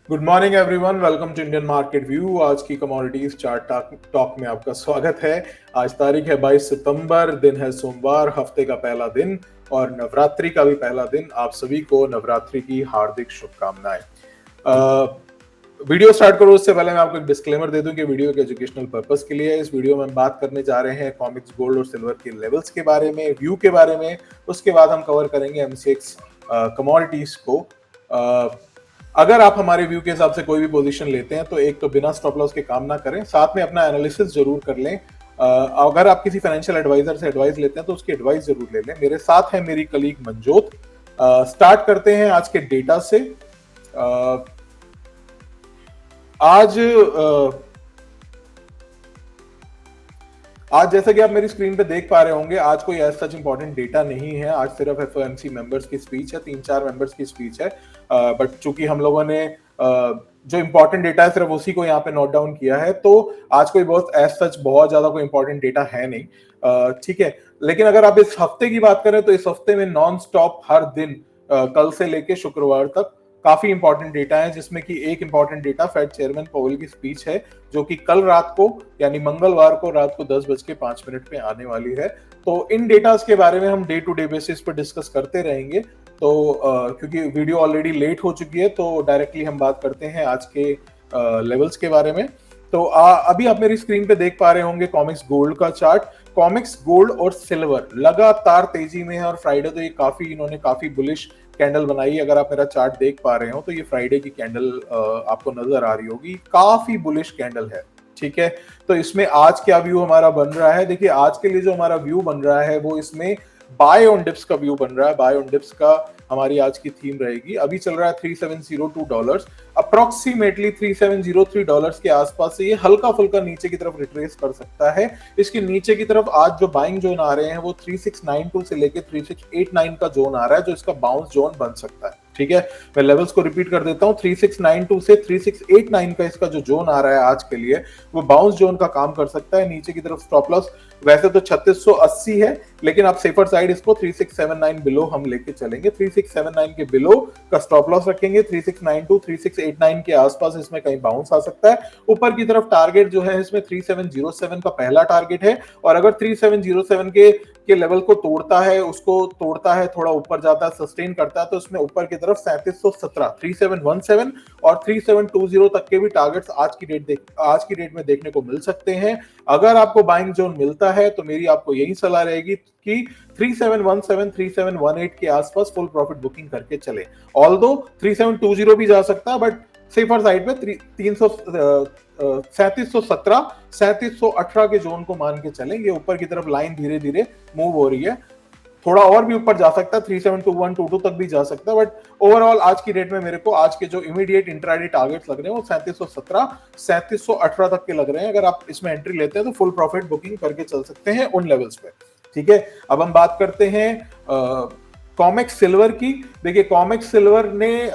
Good morning everyone, welcome to Indian market view. आज की commodities chart talk में आपका स्वागत है। आज तारीख है 22 सितंबर, दिन है सोमवार, हफ्ते का पहला दिन और नवरात्रि का भी पहला दिन। आप सभी को नवरात्रि की हार्दिक शुभकामनाएं। वीडियो स्टार्ट करो उससे पहले मैं आपको एक डिस्क्लेमर दे दूं कि वीडियो के एजुकेशनल पर्पस के लिए है। इस वीडियो में हम बात करने जा रहे हैं कॉमिक्स गोल्ड और सिल्वर के लेवल्स के बारे में, व्यू के बारे में। उसके बाद हम कवर करेंगे एमसीएक्स कमोडिटीज को। अगर आप हमारे व्यू के हिसाब से कोई भी पोजीशन लेते हैं तो एक तो बिना स्टॉप लॉस के काम ना करें, साथ में अपना एनालिसिस जरूर कर लें। अगर आप किसी फाइनेंशियल एडवाइजर से एडवाइस लेते हैं तो उसकी एडवाइस जरूर ले लें। मेरे साथ है मेरी कलीग मंजोत। स्टार्ट करते हैं आज के डेटा से। आज जैसा कि आप मेरी स्क्रीन पे देख पा रहे होंगे, आज कोई ऐसा सच इंपॉर्टेंट डेटा नहीं है। आज सिर्फ एफओएमसी मेंबर्स की स्पीच है, 3-4 मेंबर्स की स्पीच है। बट चूंकि हम लोगों ने जो इंपॉर्टेंट डेटा है सिर्फ उसी को यहाँ पे नोट डाउन किया है, तो आज कोई बहुत एज सच बहुत ज्यादा कोई इंपॉर्टेंट डेटा है नहीं। ठीक है, लेकिन अगर आप इस हफ्ते की बात करें तो इस हफ्ते में नॉन स्टॉप हर दिन कल से लेके शुक्रवार तक काफी इंपॉर्टेंट डेटा है, जिसमें कि एक important data Fed chairman Powell की स्पीच है, जो कि कल रात को यानी मंगलवार को रात को 10:05 पे आने वाली है। तो इन डेटास के बारे में हम डे टू डे बेसिस पे डिस्कस करते रहेंगे। तो क्योंकि वीडियो ऑलरेडी लेट हो चुकी है, तो डायरेक्टली हम बात करते हैं आज के लेवल्स के बारे में। तो अभी आप मेरी स्क्रीन पे देख पा रहे होंगे कॉमिक्स गोल्ड का चार्ट। कॉमिक्स गोल्ड और सिल्वर लगातार तेजी में है और फ्राइडे तो ये इन्होंने काफी बुलिश कैंडल बनाई। अगर आप मेरा चार्ट देख पा रहे हो तो ये फ्राइडे की कैंडल आपको नजर आ रही होगी, काफी बुलिश कैंडल है। ठीक है, तो इसमें आज क्या व्यू हमारा बन रहा है? देखिए, आज के लिए जो हमारा व्यू बन रहा है वो इसमें बाय ऑन डिप्स का व्यू बन रहा है। बाय ऑन डिप्स का हमारी आज की थीम रहेगी। अभी चल रहा है $3702, अप्रोक्सीमेटली $3703 के आसपास से ये हल्का फुल्का नीचे की तरफ रिट्रेस कर सकता है। इसके नीचे की तरफ आज जो बाइंग जोन आ रहे हैं वो 3692 से लेके 3689 का जोन आ रहा है, जो इसका बाउंस जोन बन सकता है। ठीक है, मैं लेवल्स को रिपीट कर देता हूं। 3692 से 3689 का इसका जो जोन आ रहा है आज के लिए, वो बाउंस जोन का काम कर सकता है। नीचे की तरफ स्टॉप लॉस वैसे तो 3680 है, लेकिन आप सेफर साइड इसको 3679 बिलो हम लेके चलेंगे। 3679 के बिलो का स्टॉप लॉस रखेंगे। 3692 3689 के आसपास इसमें कहीं बाउंस आ सकता है। ऊपर की तरफ टारगेट जो है इसमें 3707 का पहला टारगेट है, और अगर 3707 के लेवल को तोड़ता है, थोड़ा ऊपर जाता है, सस्टेन करता है, तो उसमें ऊपर की तरफ 3717 3717 और 3720 तक के भी टारगेट्स आज की डेट में देखने को मिल सकते हैं। अगर आपको बाइंग जोन मिलता है तो मेरी आपको यही सलाह रहेगी कि 3717 3718 के आसपास फुल प्रॉफिट बुकिंग करके चले। ऑल्दो 3720 भी जा सकता है, बट सेफर साइड पे 3717 3718 के जोन को मान के चलेंगे। ऊपर की तरफ लाइन धीरे धीरे मूव हो रही है, थोड़ा और भी ऊपर जा सकता है, 372122 तक भी जा सकता है। बट ओवरऑल आज की डेट में मेरे को आज के जो इमीडिएट इंट्राडे टारगेट्स लग रहे हैं वो 3717 3718 तक के लग रहे हैं। अगर आप इसमें एंट्री लेते हैं तो फुल प्रॉफिट बुकिंग करके चल सकते हैं उन लेवल्स पे। ठीक है, अब हम बात करते हैं कॉमिक्स सिल्वर की। देखिए, कॉमिक्स सिल्वर ने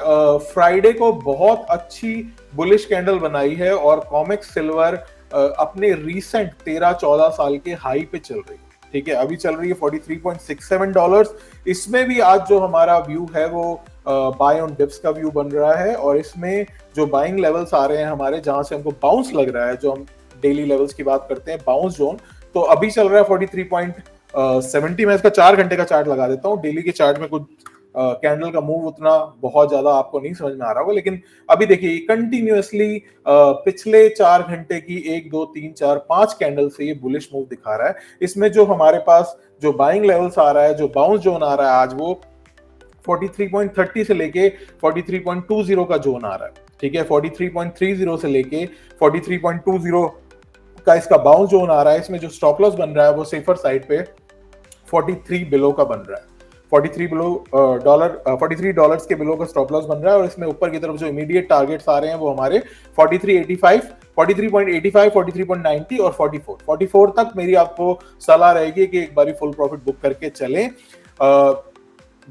फ्राइडे को बहुत अच्छी बुलिश कैंडल बनाई है और कॉमिक्स सिल्वर अपने रीसेंट 13-14 साल के हाई पे चल रही है। ठीक है, अभी चल रही है $43.67। इसमें भी आज जो हमारा व्यू है वो बाय ऑन डिप्स का व्यू बन रहा है, और इसमें जो बाइंग लेवल्स आ रहे हैं हमारे, जहां से हमको बाउंस लग रहा है, जो हम डेली लेवल्स की बात करते हैं बाउंस जोन, तो अभी चल रहा है 43.70। मैं इसका 4 घंटे का चार्ट लगा देता हूँ। डेली के चार्ट में कुछ कैंडल का मूव उतना बहुत ज्यादा आपको नहीं समझ में आ रहा होगा, लेकिन अभी देखिए कंटिन्यूअसली पिछले 4 घंटे की 1 2 3 4 5 कैंडल से ये बुलिश मूव दिखा रहा है। इसमें जो हमारे पास जो बाइंग लेवल्स आ रहा है, जो बाउंस जोन आ रहा है आज, वो 43.30 से लेके 43.20 का जोन आ रहा है। ठीक है, 43.30 से लेके 43.20 का इसका बाउंस जोन आ रहा है। इसमें जो स्टॉप लॉस बन रहा है वो सेफर साइड पे 43 बिलो का बन रहा है। 43 डॉलर्स के बिलो का स्टॉप लॉस बन रहा है, और इसमें ऊपर की तरफ जो इमीडिएट टारगेट्स आ रहे हैं वो हमारे 43.85 43.85 43.90 और 44 तक मेरी आपको सलाह रहेगी कि एक बारी फुल प्रॉफिट बुक करके चलें।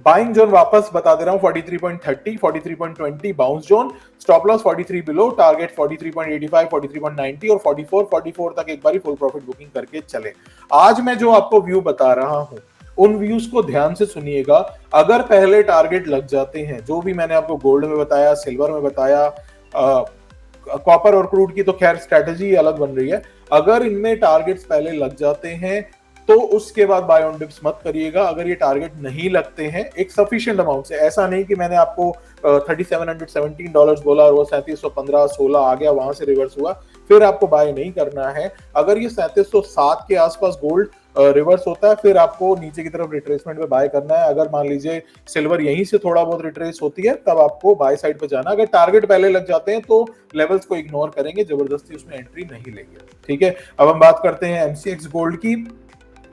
बाइंग जोन वापस बता दे रहा हूं, 43.30 43.20 bounce zone, stop loss 43 below, target 43.85 43.90 और 44 तक एक बारी फुल प्रॉफिट बुकिंग करके चले। आज मैं जो आपको व्यू बता रहा हूं उन व्यूज को ध्यान से सुनिएगा। अगर पहले टारगेट लग जाते हैं, जो भी मैंने आपको गोल्ड में बताया, सिल्वर में बताया, कॉपर और क्रूड की तो खैर स्ट्रेटेजी अलग बन रही है। अगर इनमें टारगेट्स पहले लग जाते हैं तो उसके बाद बाय ऑन डिप्स मत करिएगा। अगर ये टारगेट नहीं लगते हैं एक सफिशिएंट अमाउंट से, ऐसा नहीं कि मैंने आपको $3717 बोला और वो 3715 16 आ गया, वहां से रिवर्स हुआ, फिर आपको बाय नहीं करना है। अगर ये 3707 के आसपास गोल्ड रिवर्स होता है फिर आपको नीचे की तरफ रिट्रेसमेंट में बाय करना है। अगर मान लीजिए सिल्वर यहीं से थोड़ा बहुत रिट्रेस होती है तब आपको बाय साइड पे जाना। अगर टारगेट पहले लग जाते हैं तो लेवल्स को इग्नोर करेंगे, जबरदस्ती उसमें एंट्री नहीं लेंगे। ठीक है, अब हम बात करते हैं एमसीएक्स गोल्ड की।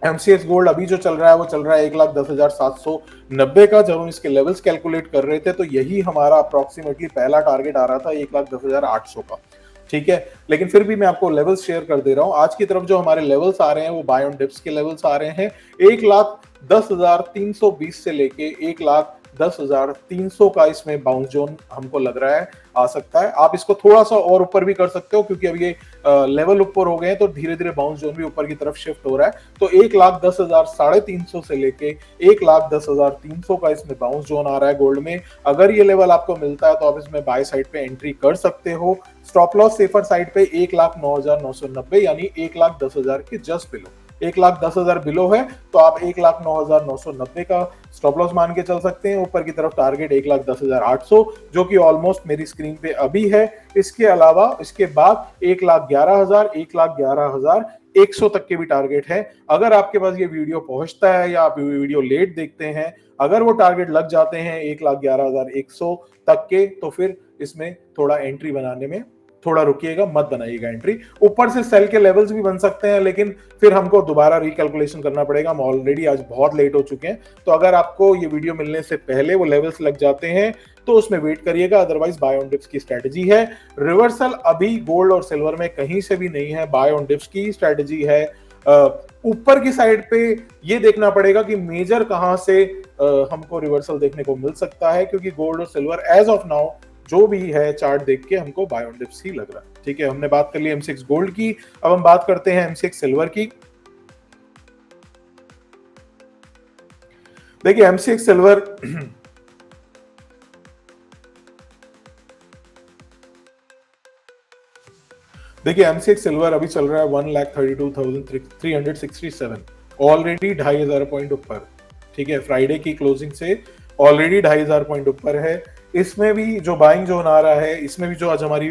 एमसीएक्स गोल्ड अभी जो चल रहा है वो चल रहा है 1,10,790 का। जब हम इसके लेवल्स कैलकुलेट कर रहे थे तो यही हमारा अप्रोक्सीमेटली पहला टारगेट आ रहा था 1,10,800 का। ठीक है, लेकिन फिर भी मैं आपको लेवल्स शेयर कर दे रहा हूं। आज की तरफ जो हमारे लेवल्स आ रहे हैं वो बाय ऑन डिप्स के लेवल्स आ रहे हैं 1,10,320 से लेके 1,10,300 का इसमें बाउंस जोन हमको लग रहा है आ सकता है। आप इसको थोड़ा सा और ऊपर भी कर सकते हो क्योंकि अब ये लेवल ऊपर हो गए हैं तो धीरे धीरे बाउंस जोन भी ऊपर की तरफ शिफ्ट हो रहा है। तो 1,10,350 से लेके 1,10,300 का इसमें बाउंस जोन आ रहा है गोल्ड में। अगर ये लेवल आपको मिलता है तो आप इसमें बाय साइड पे एंट्री कर सकते हो। स्टॉप लॉस सेफर साइड पे 1,09,990 यानी 1,10,000 के जस्ट बिलो, 1,10,000 बिलो है तो आप 1,09,990 का स्टॉप लॉस मान के चल सकते हैं। ऊपर की तरफ टारगेट 1,10,800 जो कि ऑलमोस्ट मेरी स्क्रीन पे अभी है। इसके अलावा इसके बाद 1,11,000, 1,11,100 तक के भी टारगेट है। अगर आपके पास ये वीडियो पहुंचता है या आप वीडियो लेट देखते हैं, अगर वो टारगेट लग जाते हैं 1,11,100 तक के तो फिर इसमें थोड़ा एंट्री बनाने में थोड़ा रुकिएगा, मत बनाइएगा एंट्री। ऊपर से सेल के लेवल्स भी बन सकते हैं लेकिन फिर हमको दोबारा रिकैलकुलेशन करना पड़ेगा। हम ऑलरेडी आज बहुत लेट हो चुके हैं। तो अगर आपको ये वीडियो मिलने से पहले वो लेवल्स लग जाते हैं तो उसमें वेट करिएगा, अदरवाइज बाय ऑन डिप्स की स्ट्रेटजी है। रिवर्सल अभी गोल्ड और सिल्वर में कहीं से भी नहीं है, बाय ऑन डिप्स की स्ट्रेटजी है। ऊपर की साइड पे ये देखना पड़ेगा कि मेजर कहां से हमको रिवर्सल देखने को मिल सकता है, क्योंकि गोल्ड और सिल्वर एज ऑफ नाउ जो भी है चार्ट देख के हमको बाय ऑन डिप्स ही लग रहा है। ठीक है, हमने बात कर ली एमसीएक्स गोल्ड की। अब हम बात करते हैं एमसीएक्स सिल्वर की। देखिए एमसीएक्स सिल्वर देखिए एमसीएक्स सिल्वर अभी चल रहा है 1,32,367, ऑलरेडी 2,500 पॉइंट ऊपर। ठीक है, फ्राइडे की क्लोजिंग से ऑलरेडी 2,500 पॉइंट ऊपर है। इसमें भी जो बाइंग जोन आ रहा है, इसमें भी जो आज हमारी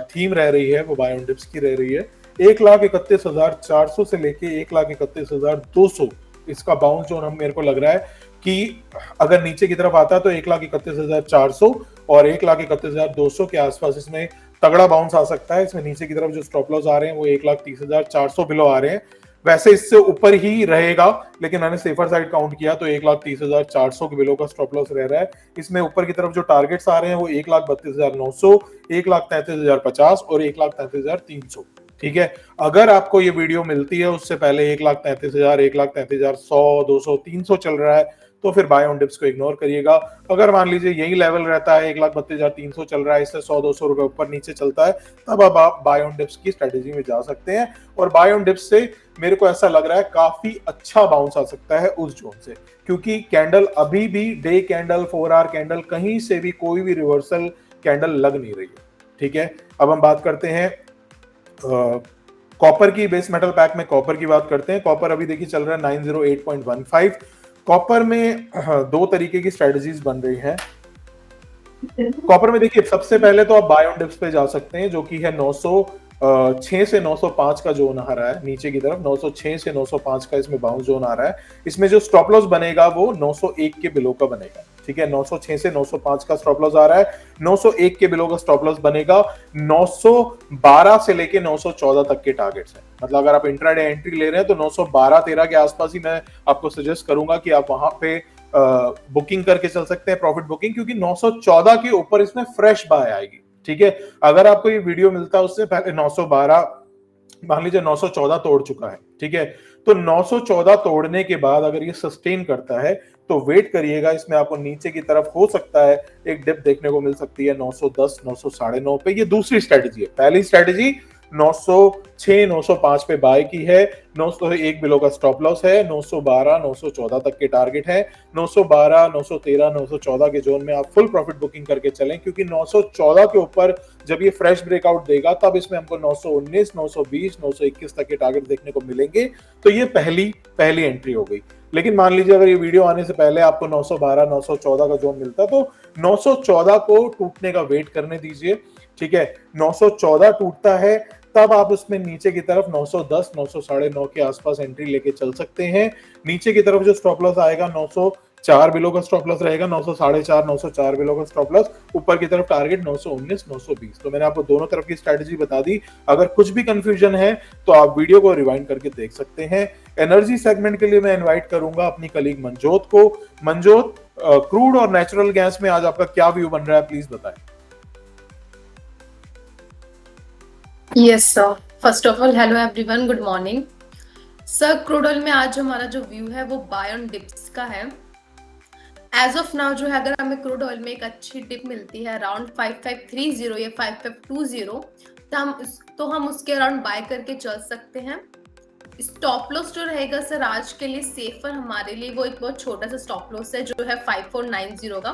थीम रह रही है वो बाय ऑन डिप्स की रह रही है। 1,31,400 से लेके 1,31,200 इसका बाउंस जोन हम मेरे को लग रहा है कि अगर नीचे की तरफ आता है तो 1,31,400 और 1,31,200 के आसपास इसमें तगड़ा बाउंस आ सकता है। इसमें नीचे की तरफ जो स्टॉप लॉस आ रहे हैं वो 1,30,400 बिलो आ रहे हैं। वैसे इससे ऊपर ही रहेगा लेकिन मैंने सेफर साइड काउंट किया तो 1,30,400 के बिलो का स्टॉप लॉस रह रहा है। इसमें ऊपर की तरफ जो टारगेट्स आ रहे हैं वो 1,32,900, 1,33,050 और 1,33,300। ठीक है, अगर आपको ये वीडियो मिलती है उससे पहले 1,33,000, 1,33,100, 200, 300 चल रहा है तो फिर बाय ऑन डिप्स को इग्नोर करिएगा। अगर मान लीजिए यही लेवल रहता है 1,32,300 चल रहा है, इससे 100-200 रुपए ऊपर नीचे चलता है, तब अब आप बाय ऑन डिप्स की स्ट्रेटेजी में जा सकते हैं। और बाय ऑन डिप्स से मेरे को ऐसा लग रहा है काफी अच्छा बाउंस आ सकता है उस जोन से, क्योंकि कैंडल अभी भी डे कैंडल, 4 आवर कैंडल, कहीं से भी कोई भी रिवर्सल कैंडल लग नहीं रही है। ठीक है, अब हम बात करते हैं कॉपर की। बेस मेटल पैक में कॉपर की बात करते हैं। कॉपर अभी देखिए चल रहा है 908.15। कॉपर में दो तरीके की स्ट्रेटजीज बन रही हैं। कॉपर में देखिए सबसे पहले तो आप बाय ऑन डिप्स पे जा सकते हैं जो कि है 906 से 905 का जोन आ रहा है नीचे की तरफ। 906 से 905 का इसमें बाउंस जोन आ रहा है। इसमें जो स्टॉप लॉस बनेगा वो 901 के बिलो का बनेगा। ठीक है, 906 से 905 का स्टॉप लॉस आ रहा है, 901 के बिलो का स्टॉप लॉस बनेगा। 912 से लेके 914 तक के टारगेट्स हैं। मतलब अगर आप इंट्राडे एंट्री ले रहे हैं तो 912-13 के आसपास ही मैं आपको सजेस्ट करूंगा कि आप वहां पे बुकिंग करके चल सकते हैं, प्रॉफिट बुकिंग, क्योंकि 914 के ऊपर इसमें फ्रेश बाय आएगी। ठीक है, अगर आपको ये वीडियो मिलता है उससे पहले 912, मान लीजिए 914 तोड़ चुका है। ठीक है, तो 914 तोड़ने के बाद अगर ये सस्टेन करता है तो वेट करिएगा, इसमें आपको नीचे की तरफ हो सकता है एक डिप देखने को मिल सकती है 910, 909.5 पे। ये दूसरी स्ट्रेटेजी है। पहली स्ट्रेटेजी 906 905 पे बाय की है, 901 बिलो का स्टॉप लॉस है, 912 914 तक के टारगेट है, 912 913 914 के जोन में आप फुल प्रॉफिट बुकिंग करके चलें, क्योंकि 914 के ऊपर जब ये फ्रेश ब्रेकआउट देगा तब इसमें हमको 919 920 921 तक के टारगेट देखने को मिलेंगे। तो ये पहली एंट्री हो गई। लेकिन मान लीजिए अगर ये वीडियो आने से पहले आपको 912 914 का जोन मिलता तो 914 को टूटने का वेट करने दीजिए, ठीक है। 914 टूटता है तब आप उसमें नीचे की तरफ 910 909 के आसपास एंट्री लेके चल सकते हैं। नीचे की तरफ जो स्टॉप लॉस आएगा 904 बिलो का स्टॉप लॉस रहेगा, 904 बिलो का स्टॉप लॉस, ऊपर की तरफ टारगेट 919 920। तो मैंने आपको दोनों तरफ की स्ट्रेटेजी बता दी। अगर कुछ भी कंफ्यूजन है तो आप वीडियो को रिवाइंड करके देख सकते हैं। एनर्जी सेगमेंट के लिए मैं इनवाइट करूंगा अपनी कलीग मनजोत को। मनजोत, क्रूड और नेचुरल गैस में आज आपका क्या व्यू बन रहा है, प्लीज बताएं। Yes sir, first of all hello everyone, good morning sir. Crude oil में आज हमारा जो व्यू है वो बाय ऑन डिप्स का है। एज ऑफ नाउ जो है, अगर हमें क्रूड ऑयल में एक अच्छी डिप मिलती है अराउंड 5530 या 5520 तो हम उसके अराउंड बाय करके चल सकते हैं। स्टॉप लॉस जो रहेगा सर आज के लिए सेफर हमारे लिए वो एक बहुत छोटा सा स्टॉप लॉस है जो है 5490 का।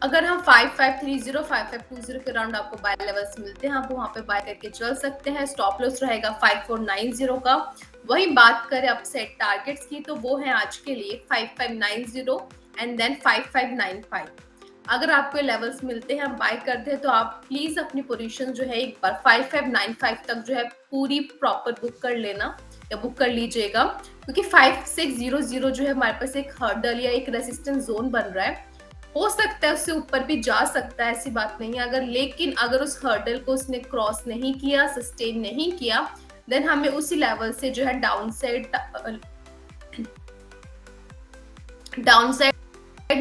अगर हम 5530 5520 के राउंड आपको बाय लेवल्स मिलते हैं, आप वहां पे बाय करके चल सकते हैं। स्टॉप लॉस रहेगा 5490 का। वही बात करें अपसेट टारगेट्स की तो वो है आज के लिए 5590 एंड देन 5595। अगर आपको लेवल्स मिलते हैं, हम बाय करते हैं, तो आप प्लीज अपनी पोजीशन जो है एक बार 5595 तक जो है पूरी प्रॉपर बुक कर लेना या बुक कर लीजिएगा, क्योंकि 5600 जो है हमारे पास एक हर्डल या एक रेसिस्टेंस जोन बन रहा है। हो सकता है उससे ऊपर भी जा सकता है, ऐसी बात नहीं है। लेकिन अगर उस हर्डल को उसने क्रॉस नहीं किया, सस्टेन नहीं किया, देन हमें उसी लेवल से जो है डाउनसाइड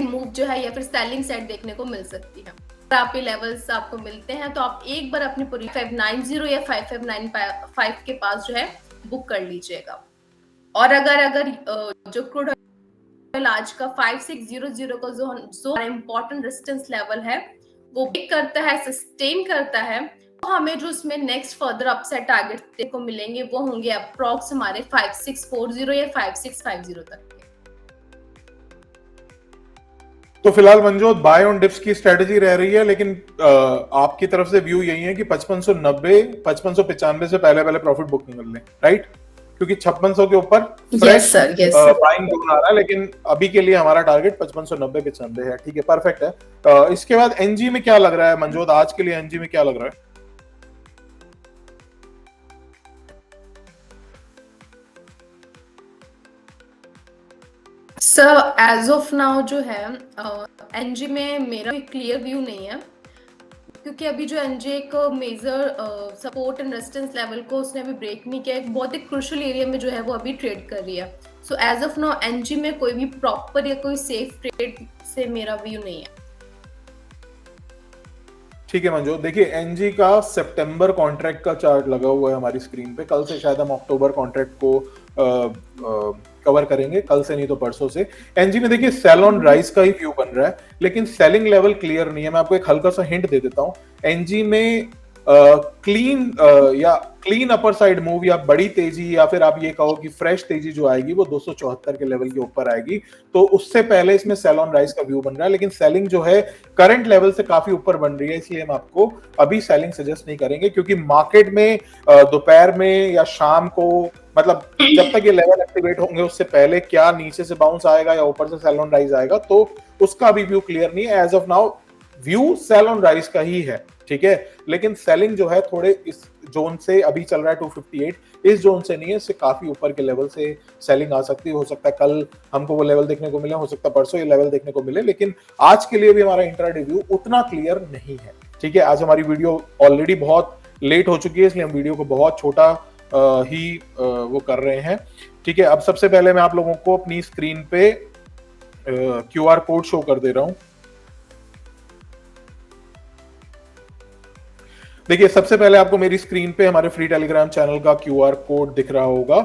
मूव जो है या फिर सेलिंग साइड देखने को मिल सकती है। अगर आप ये लेवल्स आपको मिलते हैं तो आप एक बार अपनी पूरी 5590 या 5595 के पास जो है बुक कर लीजिएगा। और अगर जो क्रूड आज का 5600 का जो इम्पोर्टेंट रेजिस्टेंस लेवल है वो ब्रेक करता है, सस्टेन करता है, तो हमें जो उसमें नेक्स्ट फर्दर अपसाइड टारगेट देखने को मिलेंगे वो होंगे अप्रॉक्स हमारे 5640 या 5650 तक के। तो फिलहाल मनजोत बाय ऑन डिप्स की स्ट्रेटेजी रह रही है, लेकिन आपकी तरफ से व्यू यही है कि 5590 5595 से पहले प्रॉफिट बुकिंग कर लें, राइट? क्योंकि 5600 के ऊपर फ्रेश बाइंग जोन आ रहा है, लेकिन अभी के लिए हमारा टारगेट 5590 95 है। ठीक है, परफेक्ट है। इसके बाद एनजी में क्या लग रहा है मनजोत, आज के लिए एनजी में क्या लग रहा है? सर एज ऑफ नाउ जो है एनजी में मेरा कोई क्लियर व्यू नहीं है, क्योंकि अभी जो एनजी एक major support and resistance level को उसने अभी ब्रेक नहीं किया, एक बहुत एक क्रूशियल एरिया में जो है वो अभी ट्रेड कर रही है। So as of now NG में कोई भी प्रॉपर या कोई सेफ ट्रेड से मेरा व्यू नहीं है। ठीक है मनजोत, देखिए एनजी का सितंबर कॉन्ट्रैक्ट का चार्ट लगा हुआ है हमारी स्क्रीन पे। कल से शायद हम अक्टूबर कॉन्ट्रैक्ट को कवर करेंगे, कल से नहीं तो परसों से। एनजी में देखिए सेल ऑन राइज का ही व्यू बन रहा है, लेकिन सेलिंग लेवल क्लियर नहीं है। मैं आपको एक हल्का सा हिंट दे देता हूं। एनजी में क्लीन अपर साइड मूव या बड़ी तेजी, या फिर आप ये कहो कि फ्रेश तेजी जो आएगी वो 274 के लेवल के ऊपर आएगी, तो उससे पहले इसमें सेल ऑन राइज का व्यू बन रहा है। लेकिन सेलिंग जो है करंट लेवल से काफी ऊपर बन रही है, इसलिए हम आपको अभी सेलिंग सजेस्ट नहीं करेंगे, क्योंकि मार्केट में दोपहर में या शाम को, मतलब जब तक ये लेवल एक्टिवेट होंगे उससे पहले क्या नीचे से बाउंस आएगा या ऊपर से सेल ऑन राइज आएगा, तो उसका अभी व्यू क्लियर नहीं है। As of now view sell on rise का ही है, ठीक है। लेकिन सेलिंग जो है थोड़े इस जोन से अभी चल रहा है 258, इस जोन से नहीं है, इससे काफी ऊपर के लेवल से सेलिंग आ सकती है। हो सकता है कल हमको वो लेवल देखने को मिले, हो सकता है परसों ये लेवल देखने को मिले, लेकिन आज के लिए भी हमारा इंट्राडे व्यू उतना क्लियर नहीं है, ठीक है। आज हमारी वीडियो ऑलरेडी बहुत लेट हो चुकी है, इसलिए हम वीडियो को बहुत छोटा ही वो कर रहे हैं, ठीक है। अब सबसे पहले मैं आप लोगों को अपनी स्क्रीन पे क्यूआर कोड शो कर दे रहा हूं। देखिए, सबसे पहले आपको मेरी स्क्रीन पे हमारे फ्री टेलीग्राम चैनल का क्यूआर कोड दिख रहा होगा।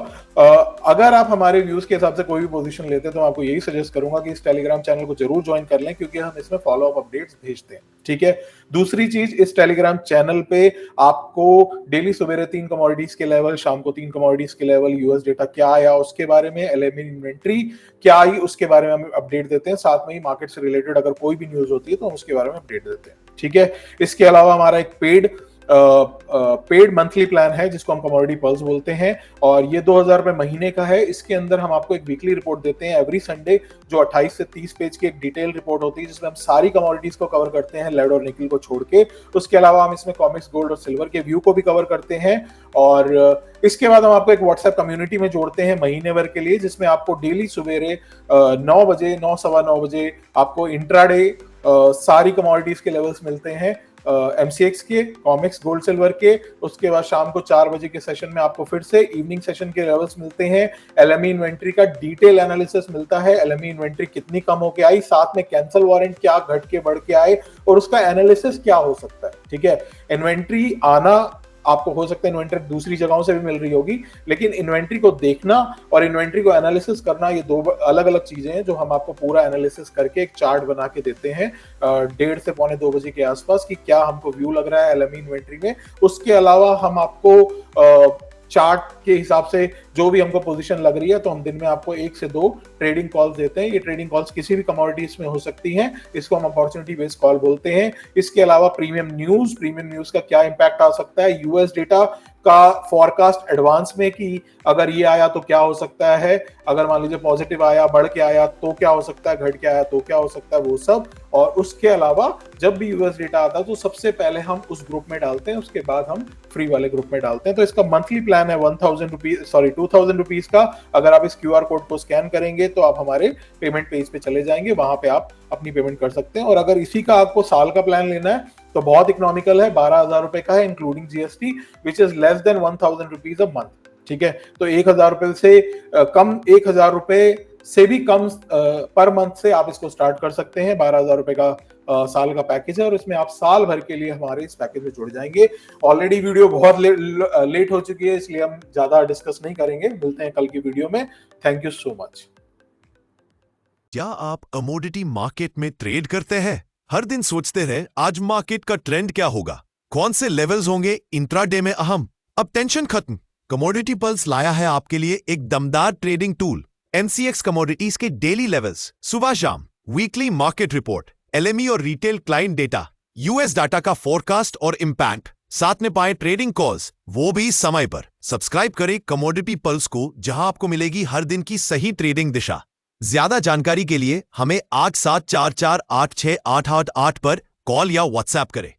अगर आप हमारे व्यूज के हिसाब से कोई भी पोजीशन लेते हैं तो मैं आपको यही सजेस्ट करूंगा कि इस टेलीग्राम चैनल को जरूर ज्वाइन कर लें, क्योंकि हम इसमें फॉलो अप अपडेट्स भेजते हैं। ठीक है। दूसरी चीज, इस टेलीग्राम चैनल पे आपको डेली सवेरे 3 कमोडिटीज के लेवल, शाम को 3 कमोडिटीज के लेवल, यूएस डेटा क्या आया उसके बारे में, एलएमई इन्वेंट्री क्या आई उसके बारे में हम अपडेट देते हैं। साथ में ही मार्केट से रिलेटेड अगर कोई भी न्यूज होती है तो हम उसके बारे में अपडेट देते हैं। ठीक है। इसके अलावा हमारा एक पेड मंथली प्लान है जिसको हम कमोडिटी पल्स बोलते हैं, और ये 2000 रुपए महीने का है। इसके अंदर हम आपको एक वीकली रिपोर्ट देते हैं एवरी संडे, जो 28 से 30 पेज की एक डिटेल रिपोर्ट होती है, जिसमें हम सारी कमोडिटीज को कवर करते हैं, लेड और निकल को छोड़ के। उसके अलावा हम इसमें कॉमिक्स, गोल्ड और सिल्वर के व्यू को भी कवर करते हैं। और इसके बाद हम आपको एक व्हाट्सएप कम्युनिटी में जोड़ते हैं महीने भर के लिए, जिसमें आपको डेली सवेरे 9 बजे, 9 सवा 9 बजे आपको इंट्राडे सारी कमोडिटीज के लेवल्स मिलते हैं, एमसीएक्स के, कॉमिक्स, गोल्ड, सिल्वर के। उसके बाद शाम को 4 बजे के सेशन में आपको फिर से इवनिंग सेशन के लेवल्स मिलते हैं। एलएमई इन्वेंट्री का डिटेल एनालिसिस मिलता है, एलएमई इन्वेंट्री कितनी कम होके आई, साथ में कैंसल वारंट क्या घट के बढ़ के आए और उसका एनालिसिस क्या हो सकता है। ठीक है। इन्वेंट्री आना आपको हो सकता है इन्वेंट्री दूसरी जगहों से भी मिल रही होगी, लेकिन इन्वेंट्री को देखना और इन्वेंट्री को एनालिसिस करना, ये दो अलग अलग चीजें हैं जो हम आपको पूरा एनालिसिस करके एक चार्ट बना के देते हैं 1:30 से पौने 2 बजे के आसपास, कि क्या हमको व्यू लग रहा है एलएमई इन्वेंट्री में। उसके अलावा हम आपको चार्ट के हिसाब से जो भी हमको पोजीशन लग रही है, तो हम दिन में आपको 1 से 2 ट्रेडिंग कॉल्स देते हैं। ये ट्रेडिंग कॉल्स किसी भी कमोडिटीज में हो सकती हैं, इसको हम अपॉर्चुनिटी बेस्ड कॉल बोलते हैं। इसके अलावा प्रीमियम न्यूज का क्या इंपैक्ट आ सकता है, यूएस डेटा का फॉरकास्ट एडवांस में कि अगर ये आया तो क्या हो सकता है, अगर मान लीजिए पॉजिटिव आया, बढ़ के आया तो क्या हो सकता है, घट के आया तो क्या हो सकता है, वो सब। और उसके अलावा जब भी यूएस डेटा आता है तो सबसे पहले हम उस ग्रुप में डालते हैं, उसके बाद हम फ्री वाले ग्रुप में डालते हैं। तो इसका मंथली प्लान है 2000 रुपीज का। अगर आप इस क्यूआर कोड को स्कैन करेंगे तो आप हमारे पेमेंट पेज पे चले जाएंगे, वहां पे आप अपनी पेमेंट कर सकते हैं। और अगर इसी का आपको साल का प्लान लेना है तो बहुत इकोनॉमिकल है, 12,000 रुपए का है including GST, which is less than 1000 rupees a month. ठीक है। तो 1000 रुपए से कम, 1000 रुपए से भी कम पर मंथ से आप इसको स्टार्ट कर सकते हैं। 12,000 रुपए का साल का पैकेज है और इसमें आप साल भर के लिए हमारे इस पैकेज में जुड़ जाएंगे। ऑलरेडी वीडियो बहुत लेट हो चुकी है, इसलिए हम ज्यादा डिस्कस नहीं करेंगे। मिलते हैं कल की वीडियो में। Thank you so much. क्या आप कमोडिटी मार्केट में ट्रेड करते हैं? हर दिन सोचते रहे आज मार्केट का ट्रेंड क्या होगा, कौन से लेवल्स होंगे इंट्राडे में अहम। अब टेंशन खत्म, कमोडिटी पल्स लाया है आपके लिए एक दमदार ट्रेडिंग टूल। एमसीएक्स कमोडिटीज के डेली लेवल्स, सुबह शाम, वीकली मार्केट रिपोर्ट, एलएमई और retail client data, US data का फोरकास्ट और इंपैक्ट, साथ में पाए ट्रेडिंग कॉल्स, वो भी समय पर। सब्सक्राइब करें कमोडिटी पल्स को, जहां आपको मिलेगी हर दिन की सही ट्रेडिंग दिशा। ज्यादा जानकारी के लिए हमें 8744868888 पर कॉल या व्हाट्सएप करें।